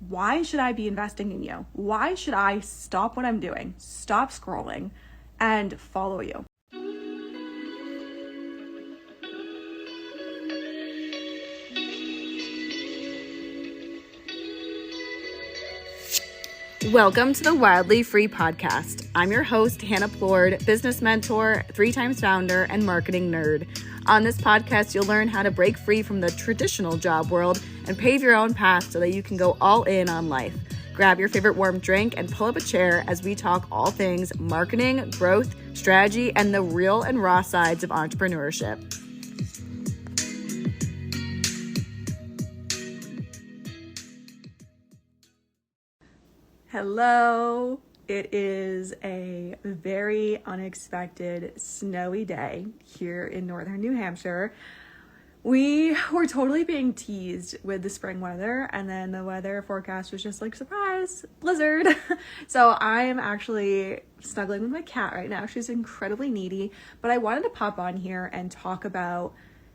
why should I be investing in you? Why should I stop what I'm doing, stop scrolling, and follow you? Welcome to the Wildly Free Podcast. I'm your host, Hannah Plord, business mentor, 3-times founder, and marketing nerd. On this podcast, you'll learn how to break free from the traditional job world and pave your own path so that you can go all in on life. Grab your favorite warm drink and pull up a chair as we talk all things marketing, growth, strategy, and the real and raw sides of entrepreneurship. Hello. It is a very unexpected snowy day here in northern New Hampshire. We were totally being teased with the spring weather, and then the weather forecast was just like, surprise, blizzard. So I am actually snuggling with my cat right now. She's incredibly needy, but I wanted to pop on here and talk about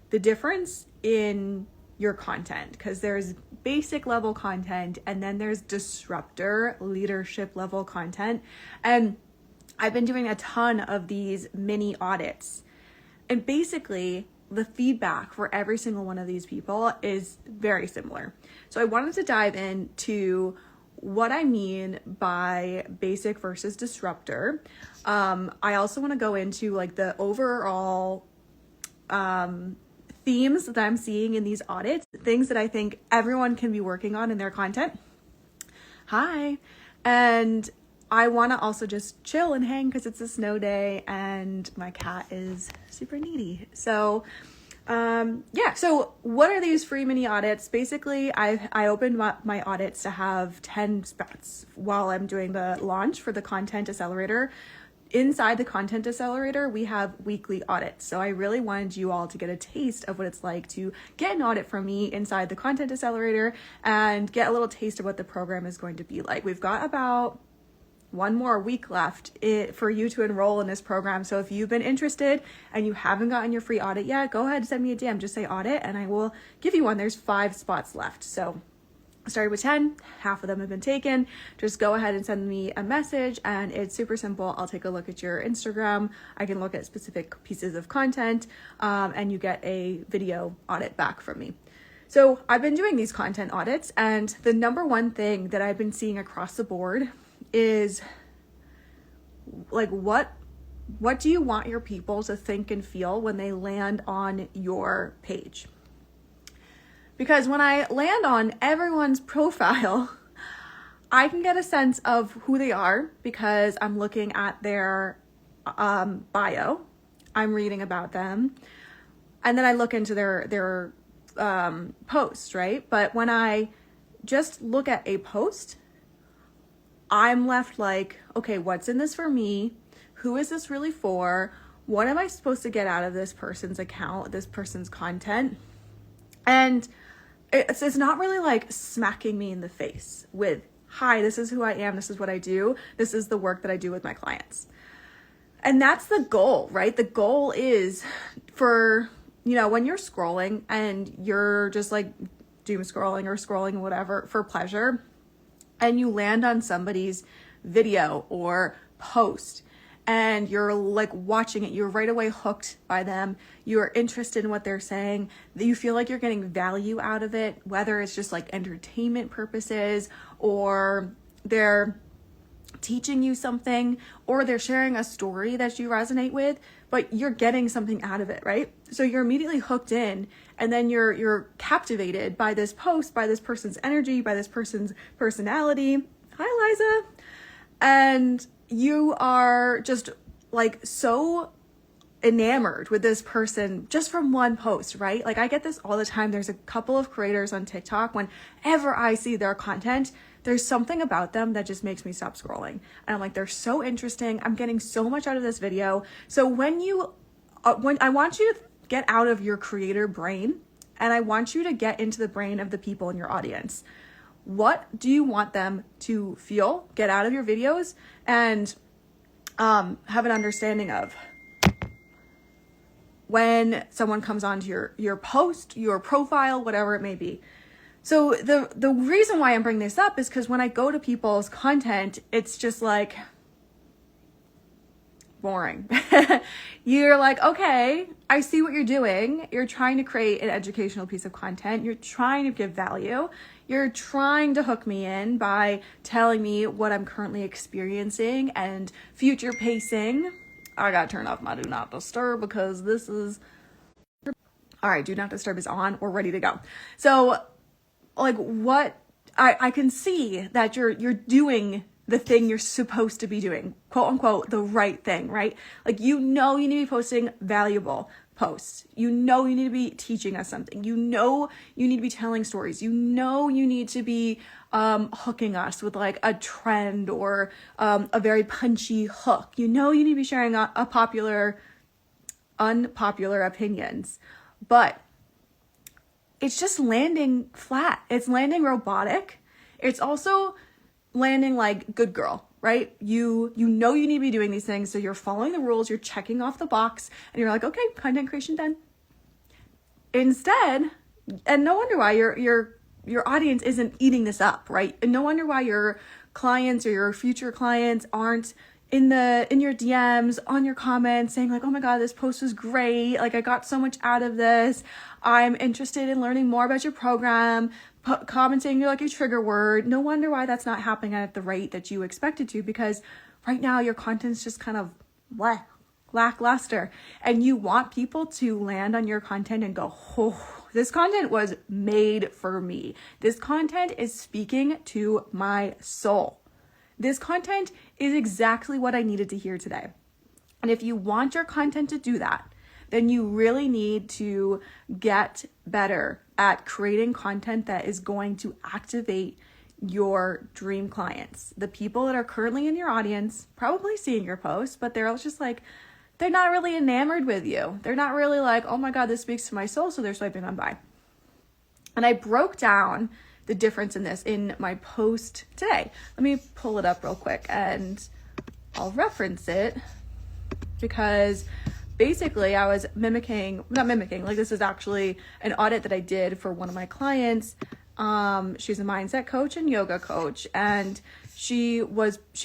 the difference in your content, because there's basic level content and then there's disruptor leadership level content. And I've been doing a ton of these mini audits, and basically the feedback for every single one of these people is very similar. So I wanted to dive into what I mean by basic versus disruptor. I also want to go into like the overall themes that I'm seeing in these audits, things that I think everyone can be working on in their content. Hi. And I want to also just chill and hang because it's a snow day and my cat is super needy. So so what are these free mini audits? Basically, I opened my audits to have 10 spots while I'm doing the launch for the Content Accelerator. Inside the Content Accelerator, we have weekly audits. So I really wanted you all to get a taste of what it's like to get an audit from me inside the Content Accelerator and get a little taste of what the program is going to be like. We've got about one more week left for you to enroll in this program. So if you've been interested and you haven't gotten your free audit yet, go ahead and send me a DM. Just say audit and I will give you one. There's 5 spots left. So I started with 10, half of them have been taken. Just go ahead and send me a message and it's super simple. I'll take a look at your Instagram. I can look at specific pieces of content and you get a video audit back from me. So I've been doing these content audits, and the number one thing that I've been seeing across the board is like, what do you want your people to think and feel when they land on your page? Because when I land on everyone's profile, I can get a sense of who they are because I'm looking at their bio, I'm reading about them, and then I look into their posts, right? But when I just look at a post, I'm left like, okay, what's in this for me? Who is this really for? What am I supposed to get out of this person's account, this person's content? And it's not really like smacking me in the face with, hi, this is who I am. This is what I do. This is the work that I do with my clients. And that's the goal, right? The goal is for, when you're scrolling and you're just like doom scrolling or scrolling whatever for pleasure, and you land on somebody's video or post and you're like watching it, you're right away hooked by them, you're interested in what they're saying, you feel like you're getting value out of it, whether it's just like entertainment purposes or they're teaching you something or they're sharing a story that you resonate with, but you're getting something out of it, right? So you're immediately hooked in, and then you're captivated by this post, by this person's energy, by this person's personality. Hi, Liza. And you are just like so enamored with this person just from one post, right? Like I get this all the time. There's a couple of creators on TikTok, whenever I see their content, there's something about them that just makes me stop scrolling. And I'm like, they're so interesting. I'm getting so much out of this video. So when I want you to get out of your creator brain and I want you to get into the brain of the people in your audience. What do you want them to feel, get out of your videos, and have an understanding of when someone comes onto your post, your profile, whatever it may be? So the reason why I'm bringing this up is because when I go to people's content, it's just like boring. You're like, okay, I see what you're doing. You're trying to create an educational piece of content. You're trying to give value. You're trying to hook me in by telling me what I'm currently experiencing and future pacing. I gotta turn off my do not disturb because this is... All right, do not disturb is on. We're ready to go. So like what I can see that you're doing the thing you're supposed to be doing, quote unquote, the right thing, right? Like, you know, you need to be posting valuable posts. You know, you need to be teaching us something. You know, you need to be telling stories. You know, you need to be hooking us with like a trend or a very punchy hook. You know, you need to be sharing unpopular opinions, but it's just landing flat. It's landing robotic. It's also landing like good girl, right? You know you need to be doing these things, so you're following the rules, you're checking off the box, and you're like, okay, content creation done. Instead, and no wonder why your audience isn't eating this up, right? And no wonder why your clients or your future clients aren't in your DMs, on your comments saying like, oh my God, this post was great. Like, I got so much out of this. I'm interested in learning more about your program. Commenting like a trigger word. No wonder why that's not happening at the rate that you expected to, because right now your content's just kind of lackluster, and you want people to land on your content and go, oh, this content was made for me. This content is speaking to my soul. This content is exactly what I needed to hear today. And if you want your content to do that, then you really need to get better at creating content that is going to activate your dream clients. The people that are currently in your audience, probably seeing your posts, but they're just like, they're not really enamored with you. They're not really like, oh my God, this speaks to my soul, so they're swiping on by. And I broke down the difference in this in my post today. Let me pull it up real quick and I'll reference it, because basically I was like, this is actually an audit that I did for one of my clients. She's a mindset coach and yoga coach, and she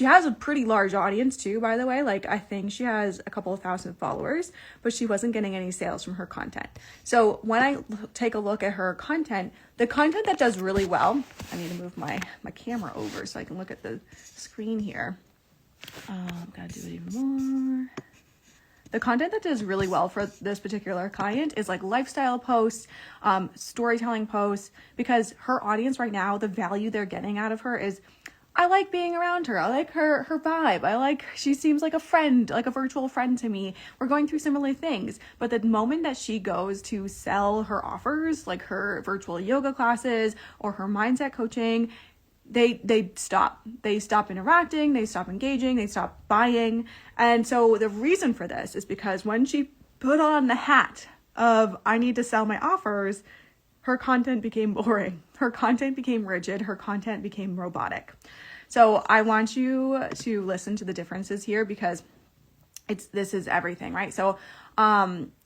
has a pretty large audience too, by the way. Like, I think she has a couple of thousand followers, but she wasn't getting any sales from her content. So when I take a look at her content, the content that does really well, I need to move my camera over so I can look at the screen here. Gotta do it even more. The content that does really well for this particular client is like lifestyle posts, storytelling posts, because her audience right now, the value they're getting out of her is, I like being around her. I like her vibe. She seems like a friend, like a virtual friend to me. We're going through similar things. But the moment that she goes to sell her offers, like her virtual yoga classes or her mindset coaching, they stop interacting, they stop engaging, they stop buying. And so the reason for this is because when she put on the hat of, I need to sell my offers, her content became boring. Her content became rigid. Her content became robotic. So I want you to listen to the differences here, because this is everything, right? So,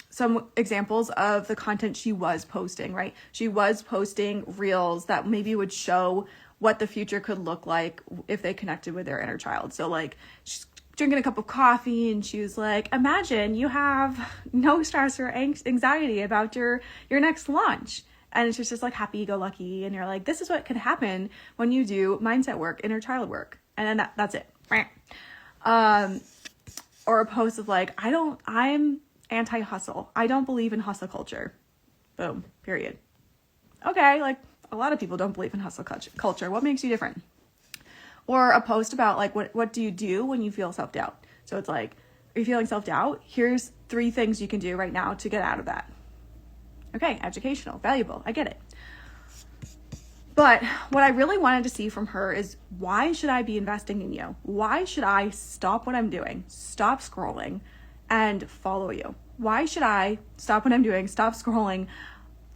some examples of the content she was posting, right? She was posting reels that maybe would show what the future could look like if they connected with their inner child. So like, she's drinking a cup of coffee and she was like, imagine you have no stress or anxiety about your next launch. And it's just like happy-go-lucky. And you're like, this is what could happen when you do mindset work, inner child work. And then that's it. Or a post of like, I'm anti-hustle. I don't believe in hustle culture. Boom, period. Okay, like, a lot of people don't believe in hustle culture. What makes you different? Or a post about like, what do you do when you feel self-doubt? So it's like, are you feeling self-doubt? Here's 3 things you can do right now to get out of that. Okay, educational, valuable, I get it. But what I really wanted to see from her is, why should I be investing in you? Why should I stop what I'm doing, stop scrolling, and follow you? Why should I stop what I'm doing, stop scrolling,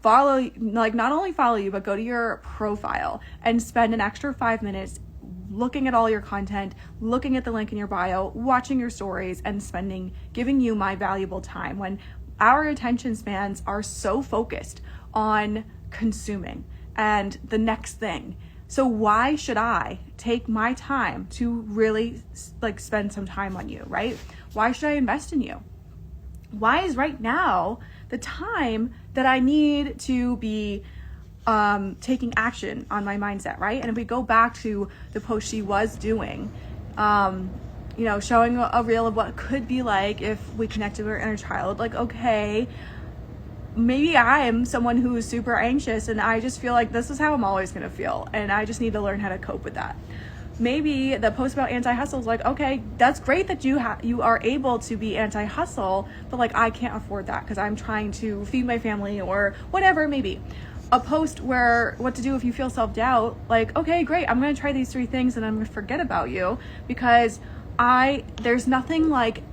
follow, like not only follow you, but go to your profile and spend an extra 5 minutes looking at all your content, looking at the link in your bio, watching your stories, and giving you my valuable time, when our attention spans are so focused on consuming and the next thing. So why should I take my time to really like spend some time on you, right? Why should I invest in you? Why is right now the time that I need to be taking action on my mindset, right? And if we go back to the post she was doing, you know, showing a reel of what could be like if we connected with our inner child, like, okay, maybe I'm someone who is super anxious and I just feel like this is how I'm always going to feel. And I just need to learn how to cope with that. Maybe the post about anti-hustle is like, okay, that's great that you are able to be anti-hustle, but like, I can't afford that because I'm trying to feed my family or whatever it may be. A post where what to do if you feel self-doubt, like, okay, great, I'm going to try these 3 things and I'm going to forget about you because there's nothing like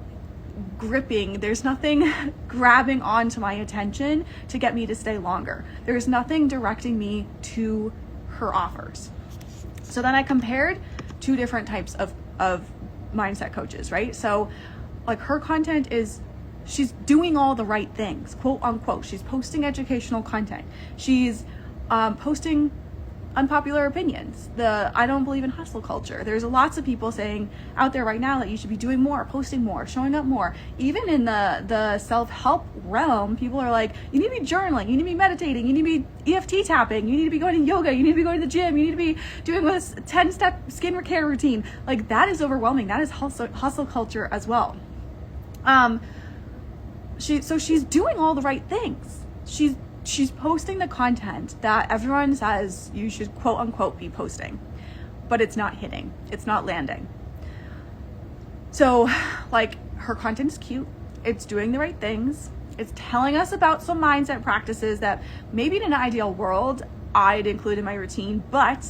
gripping, there's nothing grabbing onto my attention to get me to stay longer. There's nothing directing me to her offers. So then I compared 2 different types of mindset coaches, right? So like her content is, she's doing all the right things, quote unquote. She's posting educational content. She's posting unpopular opinions. I don't believe in hustle culture. There's lots of people saying out there right now that you should be doing more, posting more, showing up more. Even in the self-help realm, people are like, you need to be journaling, you need to be meditating, you need to be EFT tapping, you need to be going to yoga, you need to be going to the gym, you need to be doing this 10-step skin care routine. Like that is overwhelming. That is hustle culture as well. She's doing all the right things. She's posting the content that everyone says you should quote unquote be posting, but it's not hitting, it's not landing. So like her content is cute, it's doing the right things, it's telling us about some mindset practices that maybe in an ideal world I'd include in my routine, but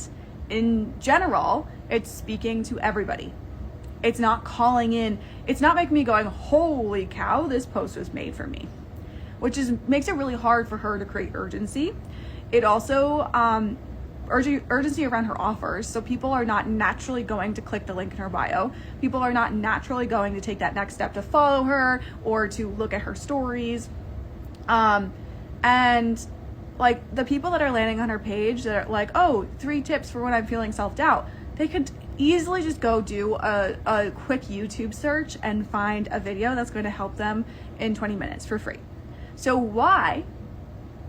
in general, it's speaking to everybody. It's not calling in, it's not making me going, holy cow, this post was made for me, which makes it really hard for her to create urgency. It also urgency around her offers. So people are not naturally going to click the link in her bio. People are not naturally going to take that next step to follow her or to look at her stories. And like the people that are landing on her page that are like, oh, 3 tips for when I'm feeling self-doubt. They could easily just go do a quick YouTube search and find a video that's going to help them in 20 minutes for free. So why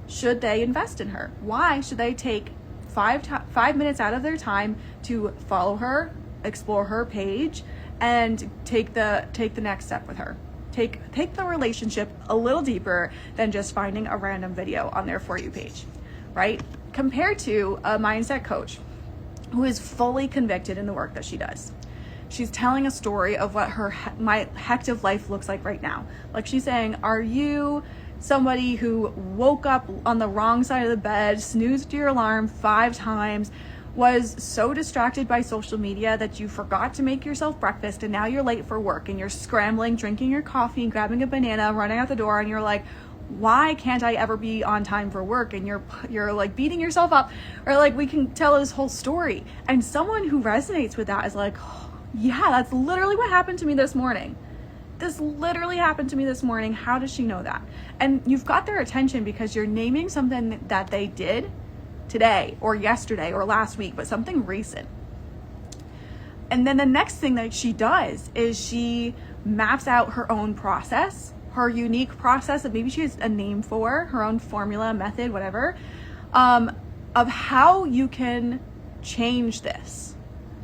should they invest in her? Why should they take 5 minutes out of their time to follow her, explore her page, and take the next step with her? Take the relationship a little deeper than just finding a random video on their For You page, right? Compared to a mindset coach who is fully convicted in the work that she does. She's telling a story of what my hectic life looks like right now. Like she's saying, are you somebody who woke up on the wrong side of the bed, snoozed your alarm 5 times, was so distracted by social media that you forgot to make yourself breakfast and now you're late for work and you're scrambling, drinking your coffee and grabbing a banana, running out the door, and you're like, why can't I ever be on time for work? And you're like beating yourself up, or like we can tell this whole story. And someone who resonates with that is like, oh, yeah, that's literally what happened to me this morning. This literally happened to me this morning. How does she know that? And you've got their attention because you're naming something that they did today or yesterday or last week, but something recent. And then the next thing that she does is she maps out her own process, her unique process that maybe she has a name for, her own formula, method, whatever, of how you can change this.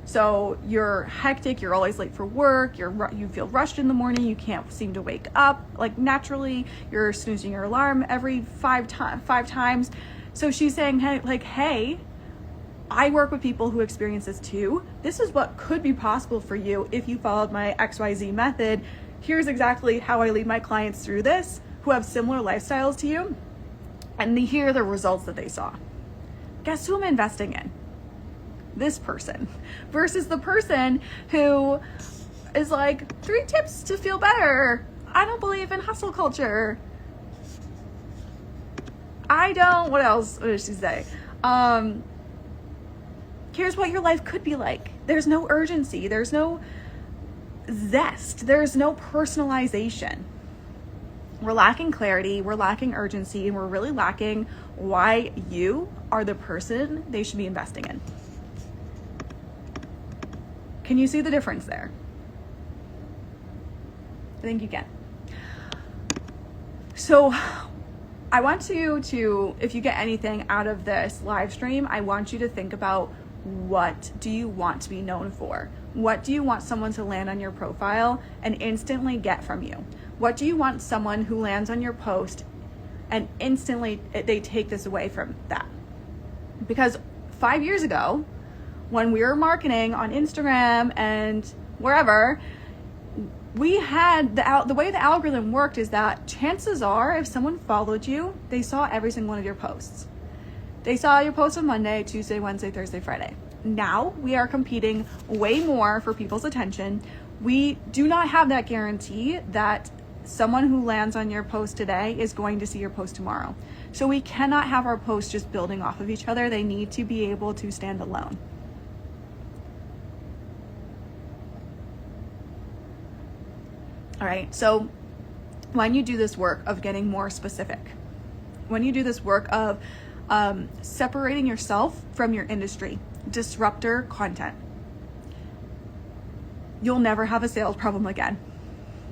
So you're hectic, you're always late for work, you feel rushed in the morning, you can't seem to wake up like naturally, you're snoozing your alarm every 5 times. So she's saying, hey, I work with people who experience this too. This is what could be possible for you if you followed my XYZ method. Here's exactly how I lead my clients through this who have similar lifestyles to you. And here are the results that they saw. Guess who I'm investing in? This person versus the person who is like, 3 tips to feel better. I don't believe in hustle culture. What else? What did she say? Here's what your life could be like. There's no urgency. There's no zest. There's no personalization. We're lacking clarity, we're lacking urgency, and we're really lacking why you are the person they should be investing in. Can you see the difference there? I think you can. So I want you to, if you get anything out of this live stream, I want you to think about, what do you want to be known for? What do you want someone to land on your profile and instantly get from you? What do you want someone who lands on your post and instantly they take this away from that? Because 5 years ago, when we were marketing on Instagram and wherever, we had the way the algorithm worked is that chances are if someone followed you, they saw every single one of your posts. They saw your post on Monday, Tuesday, Wednesday, Thursday, Friday. Now we are competing way more for people's attention. We do not have that guarantee that someone who lands on your post today is going to see your post tomorrow. So we cannot have our posts just building off of each other. They need to be able to stand alone. All right, so when you do this work of getting more specific, when you do this work of separating yourself from your industry, disruptor content, you'll never have a sales problem again,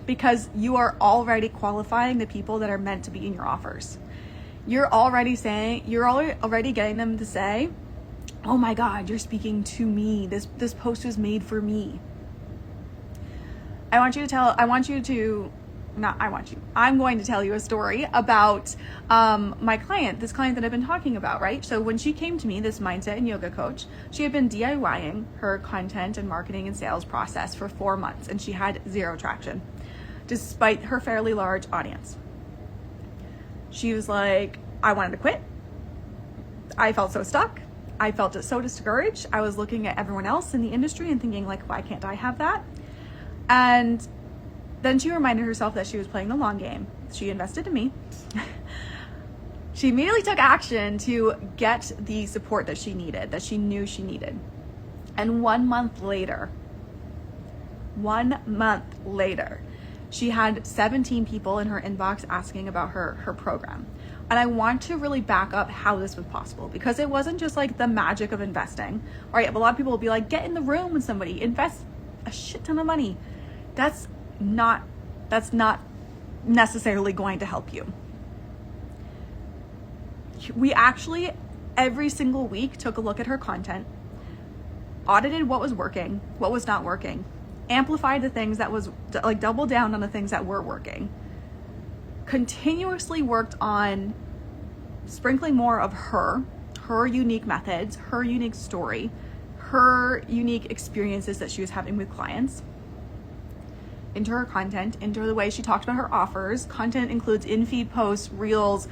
because you are already qualifying the people that are meant to be in your offers. You're already getting them to say, oh my God, you're speaking to me. This post was made for me. I'm going to tell you a story about my client, this client that I've been talking about, right? So when she came to me, this mindset and yoga coach, she had been DIYing her content and marketing and sales process for 4 months, and she had zero traction, despite her fairly large audience. She was like, I wanted to quit. I felt so stuck. I felt so discouraged. I was looking at everyone else in the industry and thinking, like, why can't I have that? And then she reminded herself that she was playing the long game. She invested in me. She immediately took action to get the support that she needed, that she knew she needed. And 1 month later, she had 17 people in her inbox asking about her program. And I want to really back up how this was possible, because it wasn't just like the magic of investing, right? A lot of people will be like, get in the room with somebody, invest a shit ton of money. That's not necessarily going to help you. We actually, every single week, took a look at her content, audited what was working, what was not working, amplified the things that was, like, double down on the things that were working, continuously worked on sprinkling more of her unique methods, her unique story, her unique experiences that she was having with clients into her content, into the way she talked about her offers. Content includes in-feed posts, reels,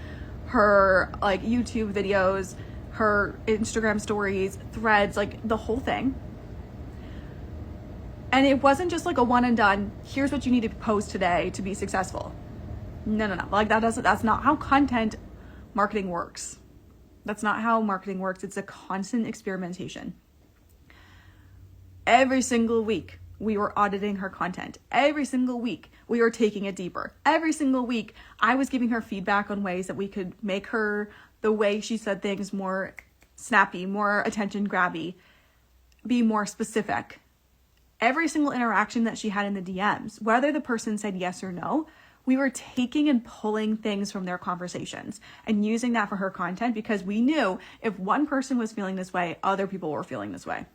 her like YouTube videos, her Instagram stories, threads, like the whole thing. And it wasn't just like a one and done, here's what you need to post today to be successful. No. Like that's not how content marketing works. That's not how marketing works. It's a constant experimentation. Every single week, we were auditing her content. Every single week, we were taking it deeper. Every single week, I was giving her feedback on ways that we could make her, the way she said things, more snappy, more attention grabby, be more specific. Every single interaction that she had in the DMs, whether the person said yes or no, we were taking and pulling things from their conversations and using that for her content, because we knew if one person was feeling this way, other people were feeling this way,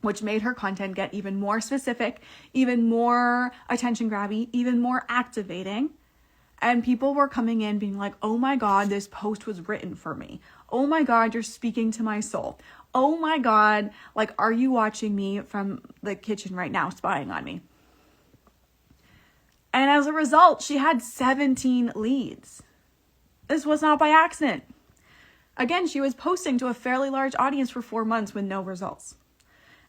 which made her content get even more specific, even more attention grabby, even more activating. And people were coming in being like, oh my God, this post was written for me. Oh my God, you're speaking to my soul. Oh my God, like, are you watching me from the kitchen right now, spying on me? And as a result, she had 17 leads. This was not by accident. Again, she was posting to a fairly large audience for 4 months with no results.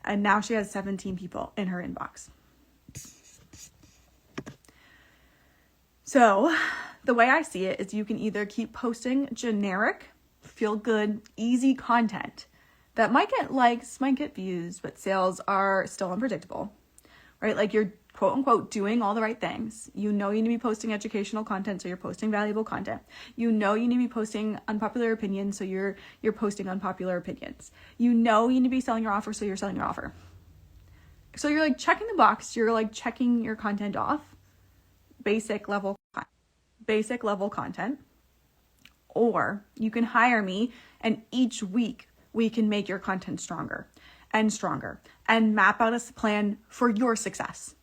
And now she has 17 people in her inbox. So the way I see it is you can either keep posting generic, feel good, easy content that might get likes, might get views, but sales are still unpredictable, right? Like you're quote unquote doing all the right things. You know you need to be posting educational content, so you're posting valuable content. You know you need to be posting unpopular opinions, so you're posting unpopular opinions. You know you need to be selling your offer, so you're selling your offer. So you're like checking the box, you're like checking your content off. Basic level content. Or you can hire me, and each week we can make your content stronger and stronger and map out a plan for your success.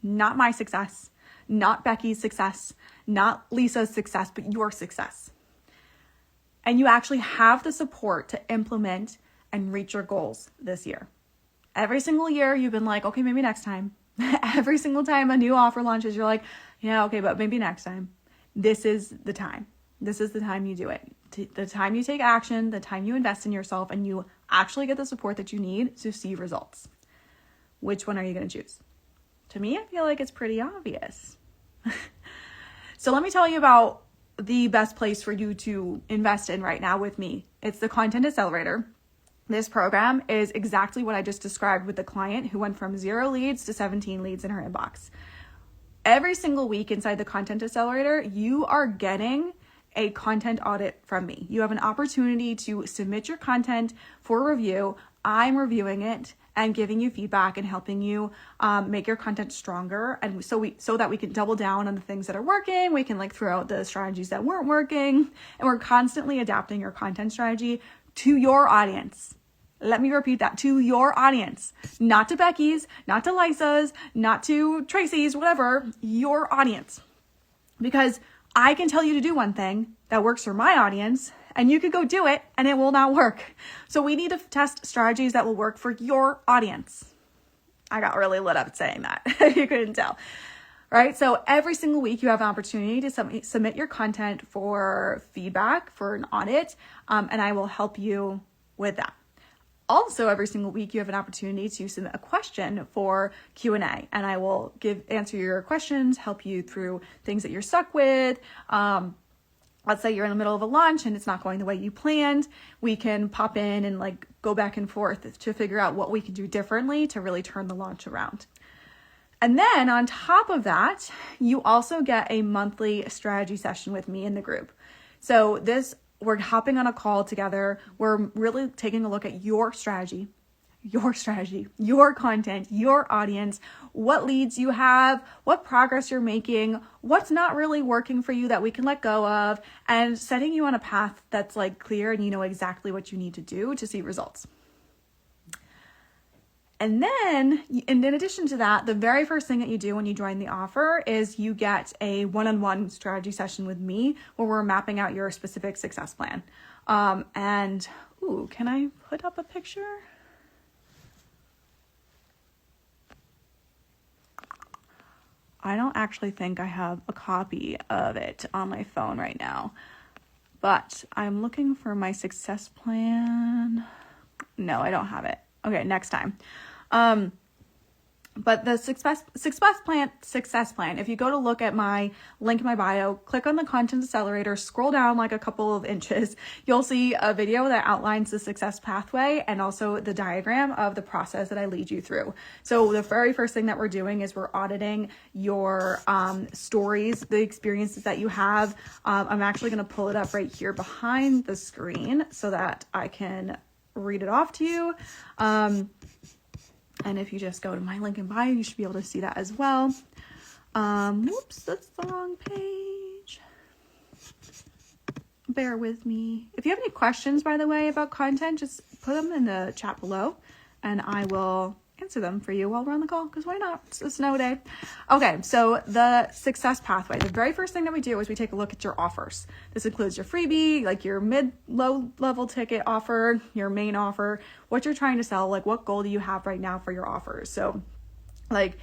Not my success, not Becky's success, not Lisa's success, but your success. And you actually have the support to implement and reach your goals this year. Every single year you've been like, okay, maybe next time. Every single time a new offer launches, you're like, yeah, okay, but maybe next time. This is the time. This is the time you do it. The time you take action, the time you invest in yourself, and you actually get the support that you need to see results. Which one are you going to choose? To me, I feel like it's pretty obvious. So let me tell you about the best place for you to invest in right now with me. It's the Content Accelerator. This program is exactly what I just described with the client who went from 0 leads to 17 leads in her inbox. Every single week inside the Content Accelerator, you are getting a content audit from me. You have an opportunity to submit your content for review. I'm reviewing it and giving you feedback and helping you make your content stronger. And so that we can double down on the things that are working. We can throw out the strategies that weren't working. And we're constantly adapting your content strategy to your audience. Let me repeat that, to your audience, not to Becky's, not to Lisa's, not to Tracy's, whatever, your audience. Because I can tell you to do one thing that works for my audience, and you could go do it and it will not work. So we need to test strategies that will work for your audience. I got really lit up saying that. You couldn't tell. Right? So every single week you have an opportunity to submit your content for feedback, for an audit, and I will help you with that. Also, every single week you have an opportunity to submit a question for Q&A, and I will answer your questions, help you through things that you're stuck with. Let's say you're in the middle of a launch and it's not going the way you planned. We can pop in and go back and forth to figure out what we can do differently to really turn the launch around. And then on top of that, you also get a monthly strategy session with me in the group. So we're hopping on a call together. We're really taking a look at your strategy, your content, your audience, what leads you have, what progress you're making, what's not really working for you that we can let go of, and setting you on a path that's clear and you know exactly what you need to do to see results. And then, in addition to that, the very first thing that you do when you join the offer is you get a one-on-one strategy session with me where we're mapping out your specific success plan. Can I put up a picture? I don't actually think I have a copy of it on my phone right now, but I'm looking for my success plan. No, I don't have it. Okay, next time. But the success plan, if you go to look at my link in my bio, click on the Content Accelerator, scroll down a couple of inches, you'll see a video that outlines the success pathway and also the diagram of the process that I lead you through. So the very first thing that we're doing is we're auditing your stories, the experiences that you have. I'm actually going to pull it up right here behind the screen so that I can read it off to you. And if you just go to my link in bio, you should be able to see that as well. Whoops, that's the wrong page. Bear with me. If you have any questions, by the way, about content, just put them in the chat below and I will answer them for you while we're on the call, because why not? It's a snow day. Okay, so the success pathway. The very first thing that we do is we take a look at your offers. This includes your freebie, your mid-low level ticket offer, your main offer, what you're trying to sell, what goal do you have right now for your offers. So I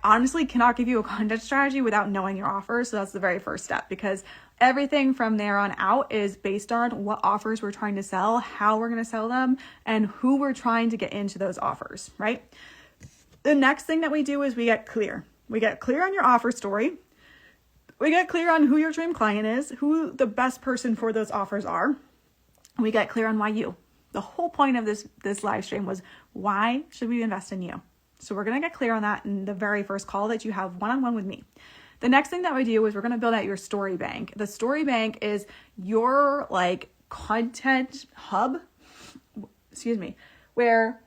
honestly cannot give you a content strategy without knowing your offers. So that's the very first step, because everything from there on out is based on what offers we're trying to sell, how we're going to sell them, and who we're trying to get into those offers, right? The next thing that we do is we get clear. We get clear on your offer story. We get clear on who your dream client is, who the best person for those offers are. We get clear on why you. The whole point of this live stream was, why should we invest in you? So we're going to get clear on that in the very first call that you have one-on-one with me. The next thing that we do is we're going to build out your story bank. The story bank is your like content hub, where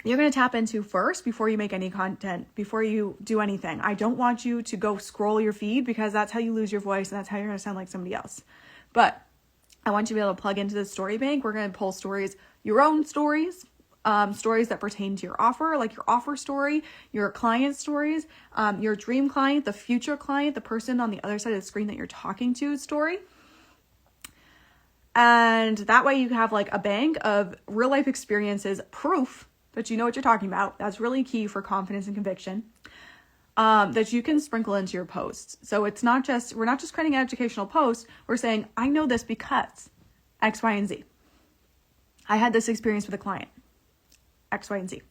you're going to tap into first before you make any content, before you do anything. I don't want you to go scroll your feed because that's how you lose your voice and that's how you're going to sound like somebody else. But I want you to be able to plug into the story bank. We're going to pull stories, your own stories, stories that pertain to your offer, like your offer story, your client stories, your dream client, the future client, the person on the other side of the screen that you're talking to story. And that way you have like a bank of real life experiences, proof that you know what you're talking about. That's really key for confidence and conviction, that you can sprinkle into your posts. So we're not just creating an educational post. We're saying, I know this because X, Y, and Z. I had this experience with a client, X, Y, and Z.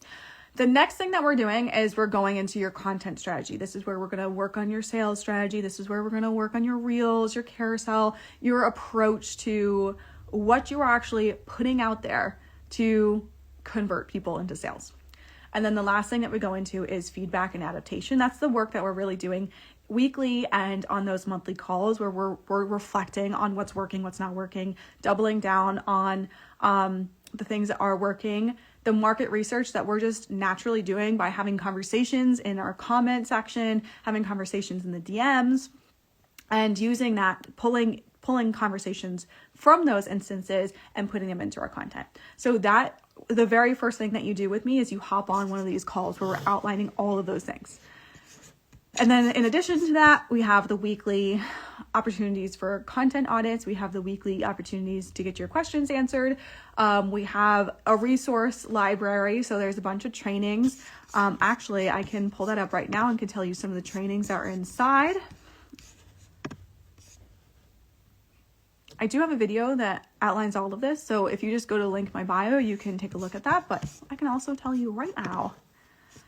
The next thing that we're doing is we're going into your content strategy. This is where we're going to work on your sales strategy. This is where we're going to work on your reels, your carousel, your approach to what you are actually putting out there to convert people into sales. And then the last thing that we go into is feedback and adaptation. That's the work that we're really doing weekly and on those monthly calls where we're reflecting on what's working, what's not working, doubling down on the things that are working, the market research that we're just naturally doing by having conversations in our comment section, having conversations in the DMs, and using that, pulling conversations from those instances and putting them into our content. So that the very first thing that you do with me is you hop on one of these calls where we're outlining all of those things. And then in addition to that, we have the weekly opportunities for content audits. We have the weekly opportunities to get your questions answered. We have a resource library. So there's a bunch of trainings. Actually, I can pull that up right now and can tell you some of the trainings that are inside. I do have a video that outlines all of this. So if you just go to link my bio, you can take a look at that. But I can also tell you right now.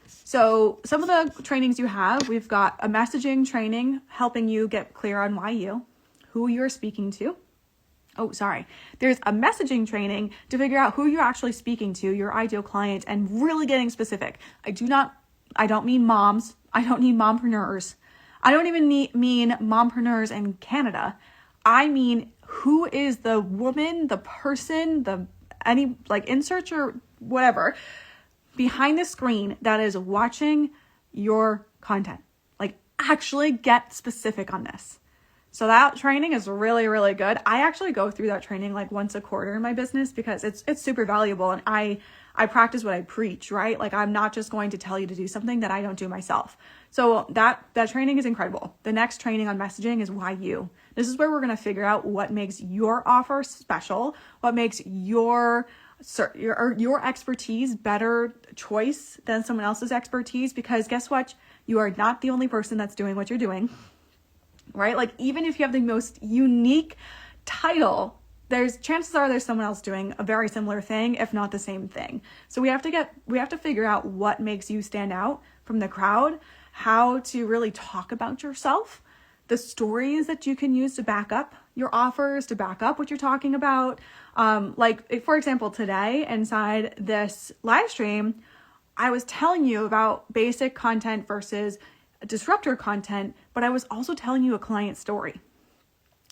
So some of the trainings you have, we've got a messaging training helping you get clear on why you, who you're speaking to. There's a messaging training to figure out who you're actually speaking to, your ideal client, and really getting specific. I don't mean moms. I don't need mompreneurs. I don't even mean mompreneurs in Canada. I mean, who is the woman, the person, insert your whatever behind the screen that is watching your content. Like, actually get specific on this. So that training is really, really good. I actually go through that training like once a quarter in my business because it's super valuable, and I practice what I preach, right? Like, I'm not just going to tell you to do something that I don't do myself. So that training is incredible. The next training on messaging is why you. This is where we're going to figure out what makes your offer special, what makes your expertise better choice than someone else's expertise, because guess what? You are not the only person that's doing what you're doing, right? Like, even if you have the most unique title, chances are there's someone else doing a very similar thing, if not the same thing. So we have to figure out what makes you stand out from the crowd, how to really talk about yourself, the stories that you can use to back up your offers, to back up what you're talking about. For example, today inside this live stream, I was telling you about basic content versus disruptor content, but I was also telling you a client story.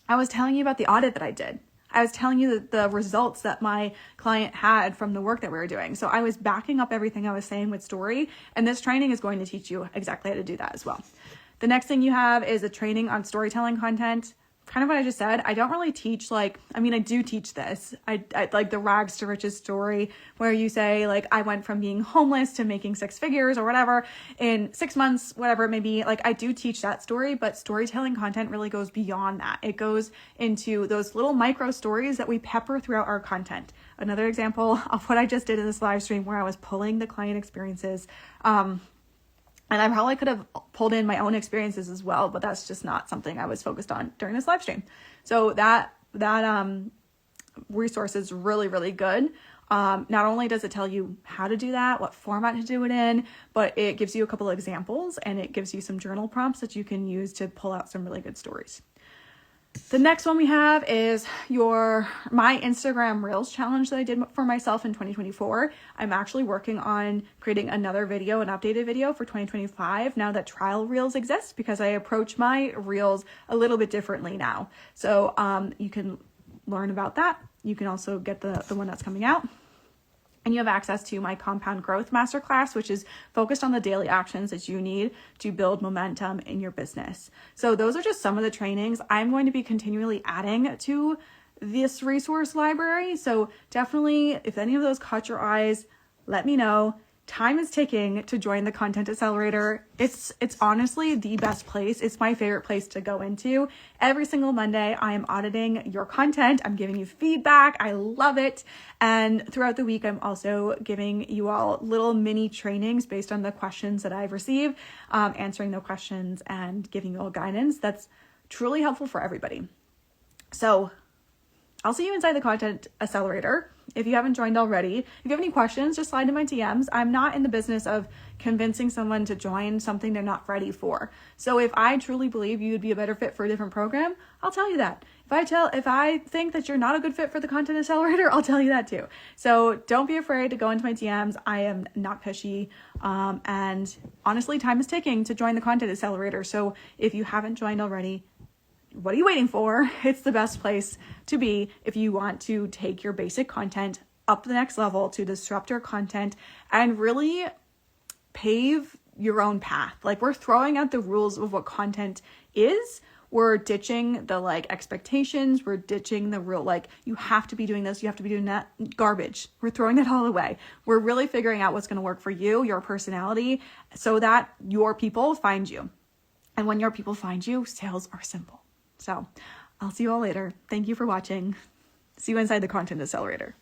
I was telling you about the audit that I did. I was telling you the results that my client had from the work that we were doing. So I was backing up everything I was saying with story, and this training is going to teach you exactly how to do that as well. The next thing you have is a training on storytelling content. Kind of what I just said. I don't really teach I do teach this. I like the rags to riches story where you say like, I went from being homeless to making 6 figures or whatever in 6 months, whatever it may be. Like, I do teach that story, but storytelling content really goes beyond that. It goes into those little micro stories that we pepper throughout our content. Another example of what I just did in this live stream where I was pulling the client experiences, and I probably could have pulled in my own experiences as well, but that's just not something I was focused on during this live stream. So that resource is really, really good. Not only does it tell you how to do that, what format to do it in, but it gives you a couple of examples and it gives you some journal prompts that you can use to pull out some really good stories. The next one we have is my Instagram Reels challenge that I did for myself in 2024. I'm actually working on creating another video, an updated video for 2025 now that trial Reels exist, because I approach my Reels a little bit differently now. So you can learn about that. You can also get the one that's coming out. And you have access to my Compound Growth Masterclass, which is focused on the daily actions that you need to build momentum in your business. So those are just some of the trainings I'm going to be continually adding to this resource library. So definitely, if any of those caught your eyes, let me know. Time is ticking to join the Content Accelerator. It's honestly the best place. It's my favorite place to go into. Every single Monday, I am auditing your content. I'm giving you feedback. I love it. And throughout the week, I'm also giving you all little mini trainings based on the questions that I've received, answering the questions and giving you all guidance that's truly helpful for everybody. So I'll see you inside the Content Accelerator. If you haven't joined already, if you have any questions, just slide into my DMs. I'm not in the business of convincing someone to join something they're not ready for. So if I truly believe you would be a better fit for a different program, I'll tell you that. If I think that you're not a good fit for the Content Accelerator, I'll tell you that too. So don't be afraid to go into my DMs. I am not pushy. And honestly, time is ticking to join the Content Accelerator. So if you haven't joined already, what are you waiting for? It's the best place to be if you want to take your basic content up the next level to disruptor content and really pave your own path. Like, we're throwing out the rules of what content is. We're ditching the expectations. We're ditching the real, you have to be doing this. You have to be doing that garbage. We're throwing that all away. We're really figuring out what's going to work for you, your personality, so that your people find you. And when your people find you, sales are simple. So I'll see you all later. Thank you for watching. See you inside the Content Accelerator.